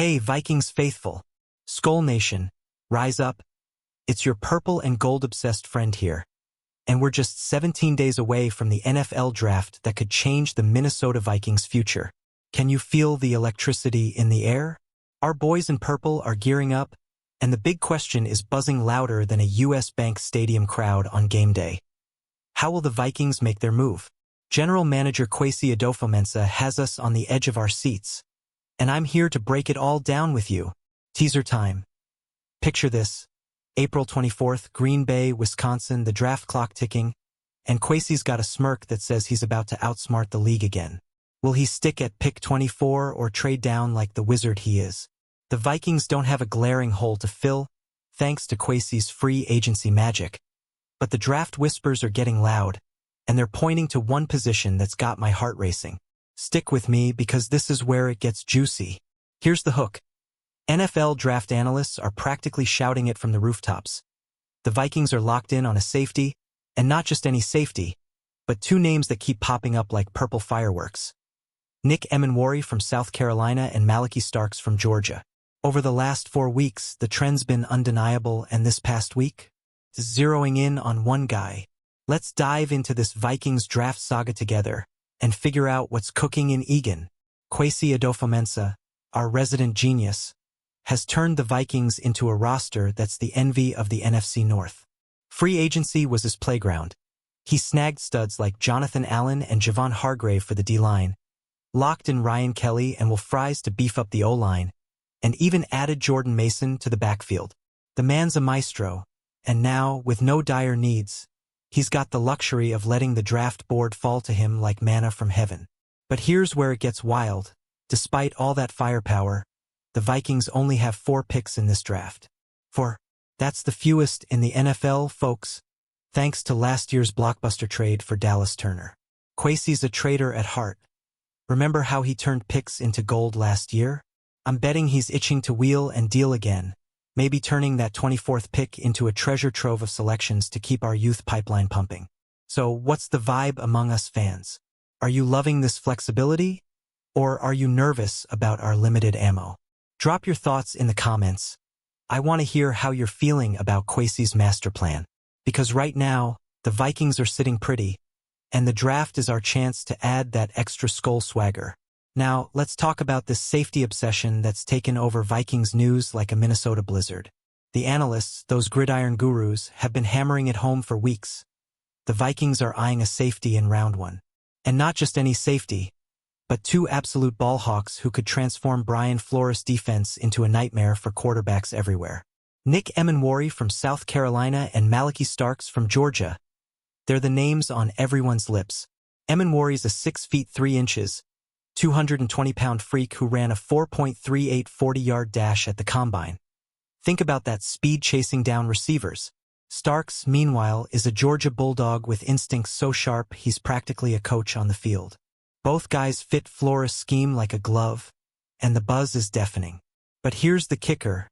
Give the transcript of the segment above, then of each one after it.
Hey, Vikings faithful. Skull Nation, rise up. It's your purple and gold-obsessed friend here. And we're just 17 days away from the NFL draft that could change the Minnesota Vikings' future. Can you feel the electricity in the air? Our boys in purple are gearing up, and the big question is buzzing louder than a U.S. Bank Stadium crowd on game day. How will the Vikings make their move? General Manager Kwesi has us on the edge of our seats, and I'm here to break it all down with you. Teaser time. Picture this. April 24th, Green Bay, Wisconsin, the draft clock ticking, and Kwesi's got a smirk that says he's about to outsmart the league again. Will he stick at pick 24 or trade down like the wizard he is? The Vikings don't have a glaring hole to fill, thanks to Kwesi's free agency magic. But the draft whispers are getting loud, and they're pointing to one position that's got my heart racing. Stick with me because this is where it gets juicy. Here's the hook. NFL draft analysts are practically shouting it from the rooftops. The Vikings are locked in on a safety, and not just any safety, but two names that keep popping up like purple fireworks. Nick Emenwari from South Carolina and Malaki Starks from Georgia. Over the last 4 weeks, the trend's been undeniable, and this past week, zeroing in on one guy. Let's dive into this Vikings draft saga together and figure out what's cooking in Egan. Kwesi Adofo-Mensah, our resident genius, has turned the Vikings into a roster that's the envy of the NFC North. Free agency was his playground. He snagged studs like Jonathan Allen and Javon Hargrave for the D-line, locked in Ryan Kelly and Will Fries to beef up the O-line, and even added Jordan Mason to the backfield. The man's a maestro, and now, with no dire needs, he's got the luxury of letting the draft board fall to him like manna from heaven. But here's where it gets wild. Despite all that firepower, the Vikings only have 4 picks in this draft. 4. That's the fewest in the NFL, folks, thanks to last year's blockbuster trade for Dallas Turner. Kwesi's a trader at heart. Remember how he turned picks into gold last year? I'm betting he's itching to wheel and deal again, maybe turning that 24th pick into a treasure trove of selections to keep our youth pipeline pumping. So what's the vibe among us fans? Are you loving this flexibility? Or are you nervous about our limited ammo? Drop your thoughts in the comments. I want to hear how you're feeling about Kwesi's master plan. Because right now, the Vikings are sitting pretty, and the draft is our chance to add that extra skull swagger. Now, let's talk about this safety obsession that's taken over Vikings news like a Minnesota blizzard. The analysts, those gridiron gurus, have been hammering it home for weeks. The Vikings are eyeing a safety in round 1. And not just any safety, but 2 absolute ball hawks who could transform Brian Flores' defense into a nightmare for quarterbacks everywhere. Nick Emenwari from South Carolina and Malaki Starks from Georgia. They're the names on everyone's lips. Emenwari's a 6 feet 3 inches, 220-pound freak who ran a 4.38 40-yard dash at the combine. Think about that speed chasing down receivers. Starks, meanwhile, is a Georgia Bulldog with instincts so sharp he's practically a coach on the field. Both guys fit Flores' scheme like a glove, and the buzz is deafening. But here's the kicker.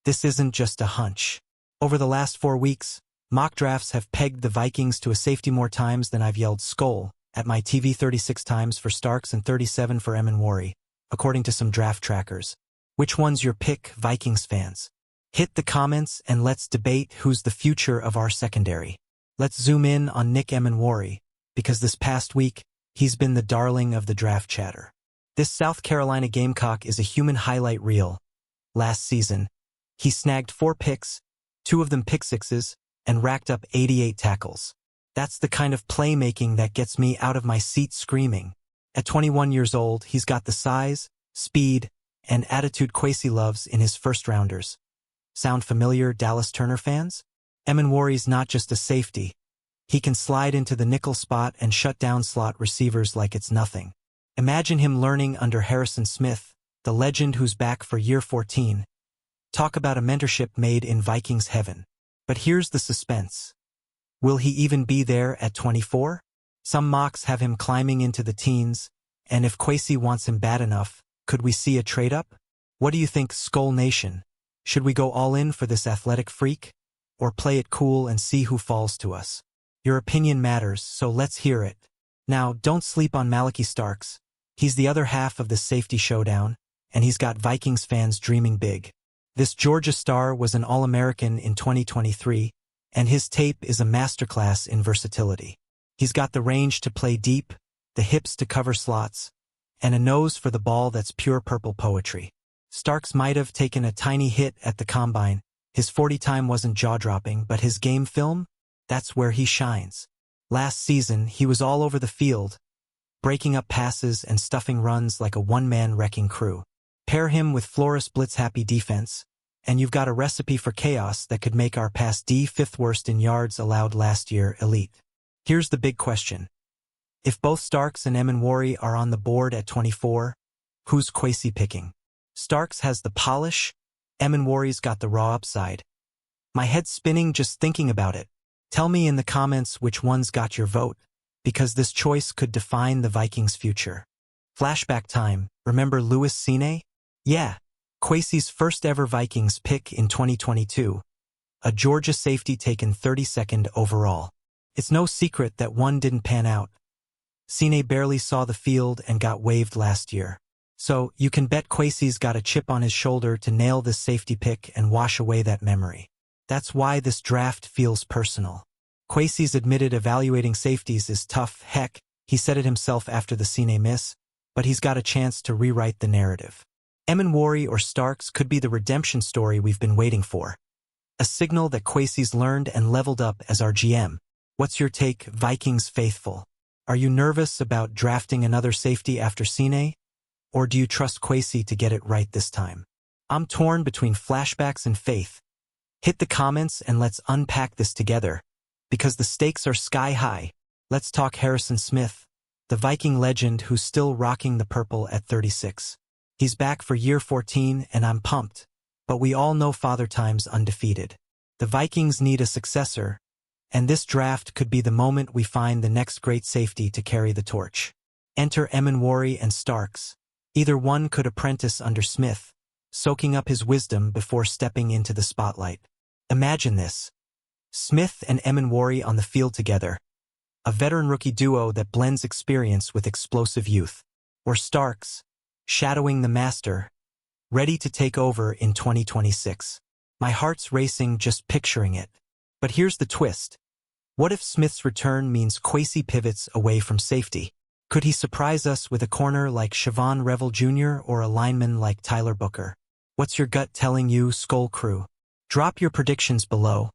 This isn't just a hunch. Over the last 4 weeks, mock drafts have pegged the Vikings to a safety more times than I've yelled "Skull" at my TV 36 times for Starks and 37 for Emenwari, according to some draft trackers. Which one's your pick, Vikings fans? Hit the comments and let's debate who's the future of our secondary. Let's zoom in on Nick Emenwari, because this past week, he's been the darling of the draft chatter. This South Carolina Gamecock is a human highlight reel. Last season, he snagged 4 picks, 2 of them pick sixes, and racked up 88 tackles. That's the kind of playmaking that gets me out of my seat screaming. At 21 years old, he's got the size, speed, and attitude Kwesi loves in his first-rounders. Sound familiar, Dallas Turner fans? Emenwari's not just a safety. He can slide into the nickel spot and shut down slot receivers like it's nothing. Imagine him learning under Harrison Smith, the legend who's back for year 14. Talk about a mentorship made in Vikings heaven. But here's the suspense. Will he even be there at 24? Some mocks have him climbing into the teens, and if Kwesi wants him bad enough, could we see a trade-up? What do you think, Skull Nation? Should we go all in for this athletic freak? Or play it cool and see who falls to us? Your opinion matters, so let's hear it. Now, don't sleep on Malaki Starks. He's the other half of the safety showdown, and he's got Vikings fans dreaming big. This Georgia star was an All-American in 2023, and his tape is a masterclass in versatility. He's got the range to play deep, the hips to cover slots, and a nose for the ball that's pure purple poetry. Starks might have taken a tiny hit at the combine. His 40 time wasn't jaw-dropping, but his game film? That's where he shines. Last season, he was all over the field, breaking up passes and stuffing runs like a one-man wrecking crew. Pair him with Flores' blitz-happy defense, and you've got a recipe for chaos that could make our past D fifth worst in yards allowed last year elite. Here's the big question. If both Starks and Emanwari are on the board at 24, who's Kwesi picking? Starks has the polish, Emanwari's got the raw upside. My head's spinning just thinking about it. Tell me in the comments which one's got your vote, because this choice could define the Vikings' future. Flashback time, remember Louis Cine? Yeah, Kwesi's first ever Vikings pick in 2022, a Georgia safety taken 32nd overall. It's no secret that one didn't pan out. Cine barely saw the field and got waived last year. So you can bet Kwesi's got a chip on his shoulder to nail this safety pick and wash away that memory. That's why this draft feels personal. Kwesi's admitted evaluating safeties is tough. Heck, he said it himself after the Cine miss, but he's got a chance to rewrite the narrative. Emanwari or Starks could be the redemption story we've been waiting for. A signal that Kwesi's learned and leveled up as our GM. What's your take, Vikings faithful? Are you nervous about drafting another safety after Cine? Or do you trust Kwesi to get it right this time? I'm torn between flashbacks and faith. Hit the comments and let's unpack this together, because the stakes are sky high. Let's talk Harrison Smith, the Viking legend who's still rocking the purple at 36. He's back for year 14 and I'm pumped, but we all know Father Time's undefeated. The Vikings need a successor, and this draft could be the moment we find the next great safety to carry the torch. Enter Emanwari and Starks. Either one could apprentice under Smith, soaking up his wisdom before stepping into the spotlight. Imagine this. Smith and Emanwari on the field together, a veteran rookie duo that blends experience with explosive youth. Or Starks, shadowing the master, ready to take over in 2026. My heart's racing just picturing it. But here's the twist. What if Smith's return means Kwesi pivots away from safety? Could he surprise us with a corner like Siobhan Revel Jr. or a lineman like Tyler Booker? What's your gut telling you, Skull Crew? Drop your predictions below.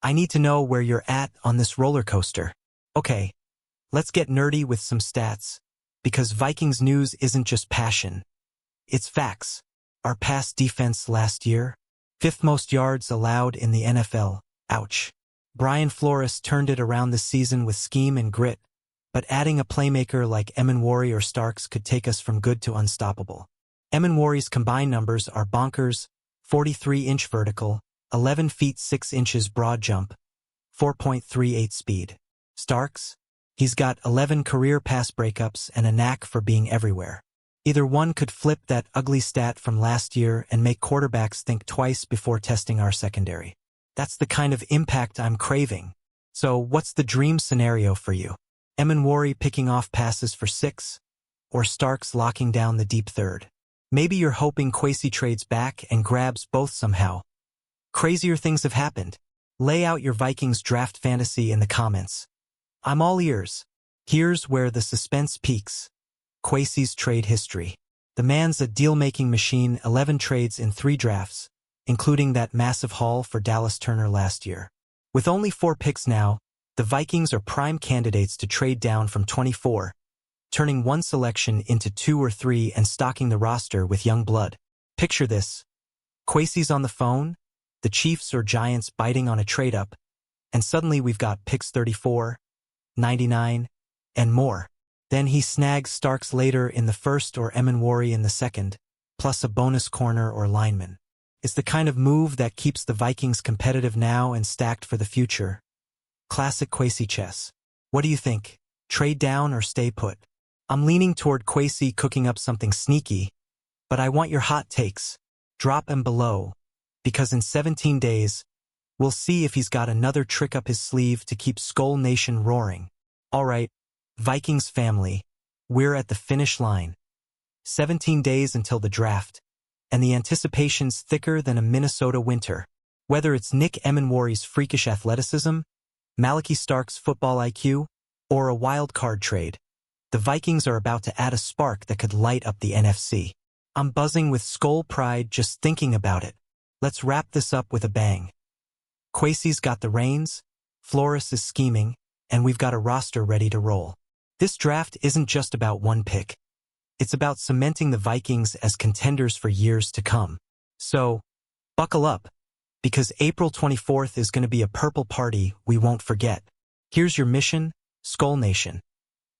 I need to know where you're at on this roller coaster. Okay, let's get nerdy with some stats, because Vikings news isn't just passion. It's facts. Our pass defense last year, 5th most yards allowed in the NFL. Ouch. Brian Flores turned it around this season with scheme and grit, but adding a playmaker like Emanwari or Starks could take us from good to unstoppable. Emanwari's combined numbers are bonkers: 43-inch vertical, 11 feet 6 inches broad jump, 4.38 speed. Starks? He's got 11 career pass breakups and a knack for being everywhere. Either one could flip that ugly stat from last year and make quarterbacks think twice before testing our secondary. That's the kind of impact I'm craving. So what's the dream scenario for you? Emanwari picking off passes for 6? Or Starks locking down the deep third? Maybe you're hoping Kwesi trades back and grabs both somehow. Crazier things have happened. Lay out your Vikings draft fantasy in the comments. I'm all ears. Here's where the suspense peaks. Kwesi's trade history. The man's a deal-making machine, 11 trades in 3 drafts, including that massive haul for Dallas Turner last year. With only 4 picks now, the Vikings are prime candidates to trade down from 24, turning one selection into 2 or 3 and stocking the roster with young blood. Picture this. Kwesi's on the phone, the Chiefs or Giants biting on a trade-up, and suddenly we've got picks 34, 99, and more. Then he snags Starks later in the first or Emanwari in the second, plus a bonus corner or lineman. It's the kind of move that keeps the Vikings competitive now and stacked for the future. Classic Kwesi chess. What do you think? Trade down or stay put? I'm leaning toward Kwesi cooking up something sneaky, but I want your hot takes. Drop them below, because in 17 days, we'll see if he's got another trick up his sleeve to keep Skull Nation roaring. All right, Vikings family, we're at the finish line. 17 days until the draft, and the anticipation's thicker than a Minnesota winter. Whether it's Nick Emenwari's freakish athleticism, Malachi Stark's football IQ, or a wild card trade, the Vikings are about to add a spark that could light up the NFC. I'm buzzing with skull pride just thinking about it. Let's wrap this up with a bang. Kwesi's got the reins, Flores is scheming, and we've got a roster ready to roll. This draft isn't just about one pick. It's about cementing the Vikings as contenders for years to come. So, buckle up, because April 24th is going to be a purple party we won't forget. Here's your mission, Skull Nation.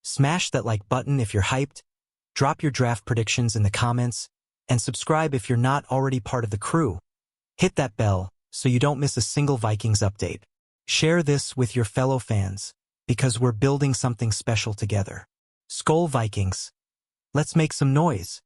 Smash that like button if you're hyped, drop your draft predictions in the comments, and subscribe if you're not already part of the crew. Hit that bell so you don't miss a single Vikings update. Share this with your fellow fans, because we're building something special together. Skull Vikings. Let's make some noise.